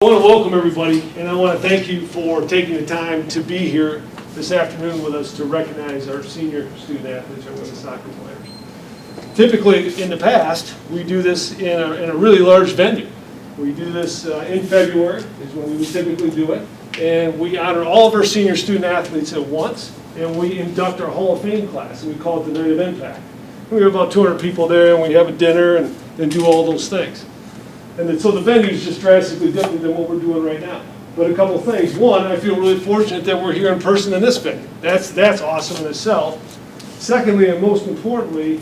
I want to welcome everybody, and I want to thank you for taking the time to be here this afternoon with us to recognize our senior student athletes, our women's soccer players. Typically, in the past, we do this in a really large venue. We do this in February, is when we would typically do it, and we honor all of our senior student athletes at once, and we induct our Hall of Fame class, and we call it the Night of Impact. We have about 200 people there, and we have a dinner and do all those things. And then, so the venue is just drastically different than what we're doing right now. But a couple of things. One, I feel really fortunate that we're here in person in this venue. That's awesome in itself. Secondly, and most importantly,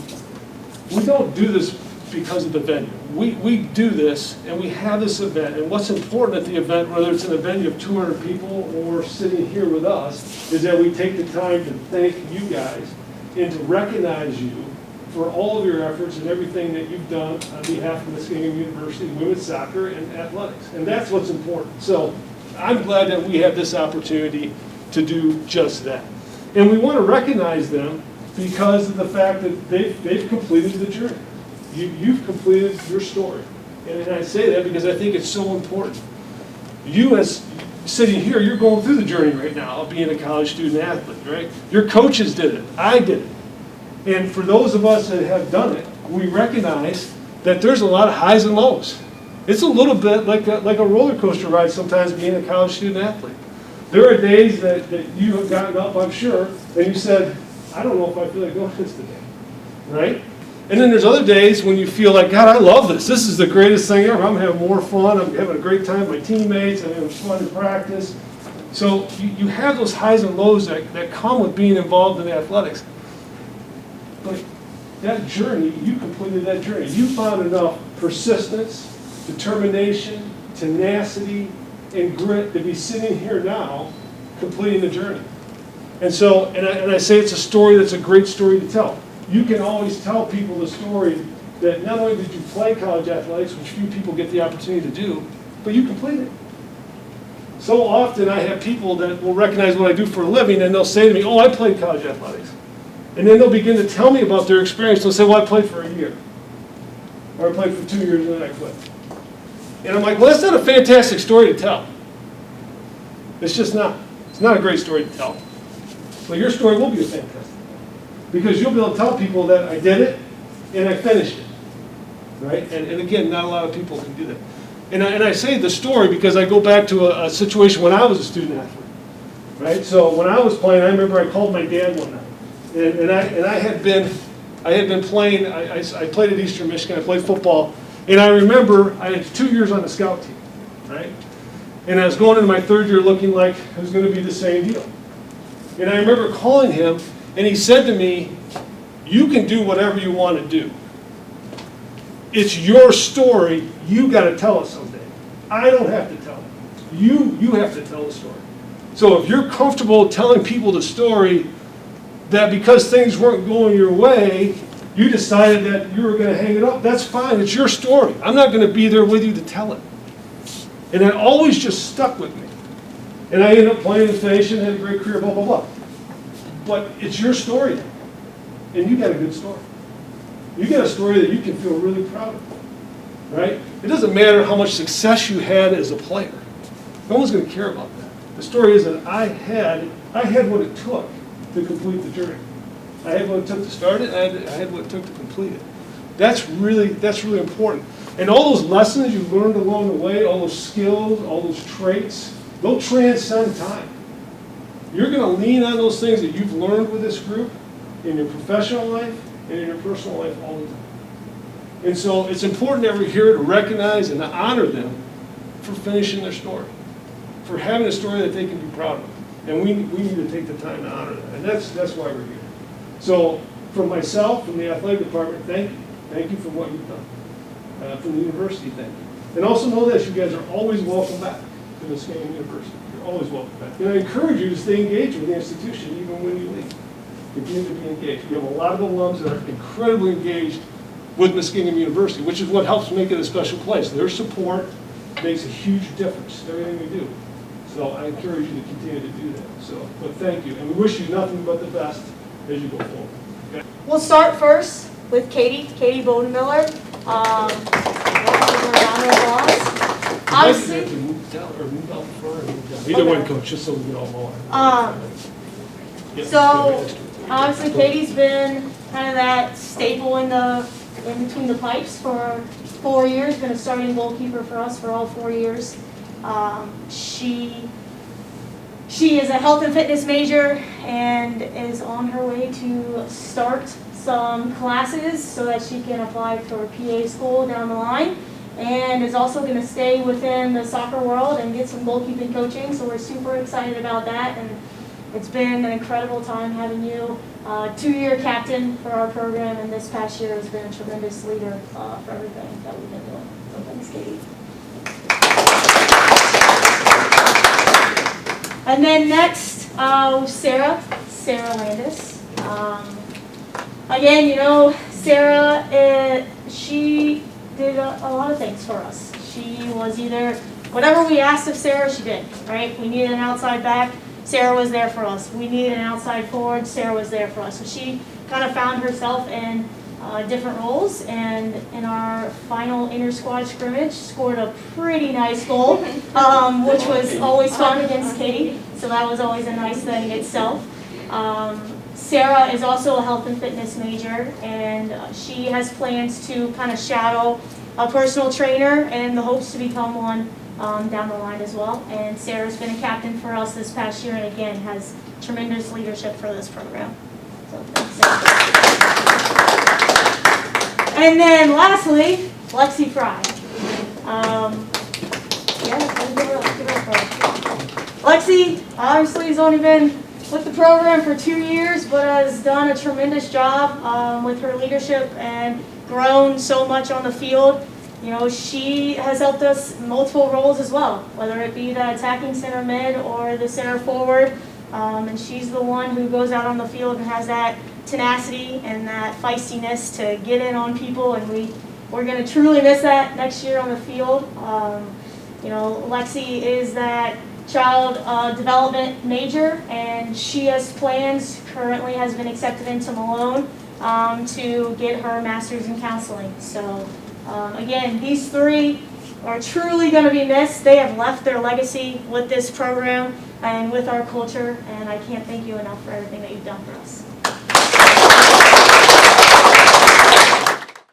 we don't do this because of the venue. We do this, and we have this event. And what's important at the event, whether it's in a venue of 200 people or sitting here with us, is that we take the time to thank you guys and to recognize you for all of your efforts and everything that you've done on behalf of Muskingum University women's soccer and athletics. And that's what's important. So I'm glad that we have this opportunity to do just that. And we want to recognize them because of the fact that they've completed the journey. You've completed your story. And I say that because I think it's so important. You, as sitting here, you're going through the journey right now of being a college student athlete, right? Your coaches did it. I did it. And for those of us that have done it, we recognize that there's a lot of highs and lows. It's a little bit like a roller coaster ride sometimes being a college student athlete. There are days that you have gotten up, I'm sure, and you said, I don't know if I feel like going this today, right? And then there's other days when you feel like, God, I love this. This is the greatest thing ever. I'm having more fun. I'm having a great time with my teammates. I'm having fun in practice. So you have those highs and lows that come with being involved in athletics. But that journey, you completed that journey. You found enough persistence, determination, tenacity, and grit to be sitting here now completing the journey. And so, and I say it's a story that's a great story to tell. You can always tell people the story that not only did you play college athletics, which few people get the opportunity to do, but you completed it. So often I have people that will recognize what I do for a living, and they'll say to me, oh, I played college athletics. And then they'll begin to tell me about their experience. They'll say, well, I played for a year. Or I played for 2 years and then I quit. And I'm like, well, that's not a fantastic story to tell. It's just not. It's not a great story to tell. But your story will be a fantastic one. Because you'll be able to tell people that I did it and I finished it. Right? And again, not a lot of people can do that. And I say the story because I go back to a situation when I was a student athlete. Right? So when I was playing, I remember I called my dad one night. And I had been playing, I played at Eastern Michigan, I played football, and I remember I had 2 years on the scout team, right? And I was going into my third year looking like it was going to be the same deal. And I remember calling him, and he said to me, you can do whatever you want to do. It's your story, you got to tell it someday. I don't have to tell it. You have to tell the story. So if you're comfortable telling people the story, that because things weren't going your way, you decided that you were going to hang it up. That's fine. It's your story. I'm not going to be there with you to tell it. And that always just stuck with me. And I ended up playing and finishing, had a great career, blah, blah, blah. But it's your story. And you got a good story. You got a story that you can feel really proud of. Right? It doesn't matter how much success you had as a player. No one's going to care about that. The story is that I had what it took to complete the journey. I had what it took to start it, and I had what it took to complete it. That's really important. And all those lessons you learned along the way, all those skills, all those traits, they'll transcend time. You're going to lean on those things that you've learned with this group in your professional life and in your personal life all the time. And so it's important that we're here to recognize and to honor them for finishing their story, for having a story that they can be proud of. And we need to take the time to honor that. And that's why we're here. So from myself, from the athletic department, thank you. Thank you for what you've done. From the university, thank you. And also know this, you guys are always welcome back to Muskingum University. You're always welcome back. And I encourage you to stay engaged with the institution even when you leave. Continue to be engaged. We have a lot of alums that are incredibly engaged with Muskingum University, which is what helps make it a special place. Their support makes a huge difference in everything we do. So I encourage you to continue to do that. So, but thank you, and we wish you nothing but the best as you go forward. Okay? We'll start first with Katie Bowden-Miller. Obviously, or moved out before, or moved down? Either one, Coach, just so we get all know. Yep. So, obviously Katie's been kind of that staple in between the pipes for 4 years, been a starting goalkeeper for us for all 4 years. She is a health and fitness major and is on her way to start some classes so that she can apply for PA school down the line, and is also going to stay within the soccer world and get some goalkeeping coaching. So we're super excited about that, and it's been an incredible time having you, 2-year captain for our program, and this past year has been a tremendous leader for everything that we've been doing. So thanks, Katie. And then next, Sarah Landis. Again, you know, Sarah, she did a lot of things for us. She was either, whatever we asked of Sarah, she did, right? We needed an outside back, Sarah was there for us. We needed an outside forward, Sarah was there for us. So she kind of found herself in different roles, and in our final inter-squad scrimmage, scored a pretty nice goal, which was always fun against Katie, so that was always a nice thing itself. Sarah is also a health and fitness major, and she has plans to kind of shadow a personal trainer and the hopes to become one down the line as well. And Sarah's been a captain for us this past year, and again has tremendous leadership for this program. So thanks, Sarah. And then lastly, Lexi Fry. Lexi obviously has only been with the program for 2 years, but has done a tremendous job with her leadership and grown so much on the field. You know, she has helped us in multiple roles as well, whether it be the attacking center mid or the center forward. And she's the one who goes out on the field and has that tenacity and that feistiness to get in on people, and we're going to truly miss that next year on the field. You know, Lexi is that child development major, and she has plans, currently has been accepted into Malone to get her master's in counseling. So again, these three are truly going to be missed. They have left their legacy with this program and with our culture, and I can't thank you enough for everything that you've done for us.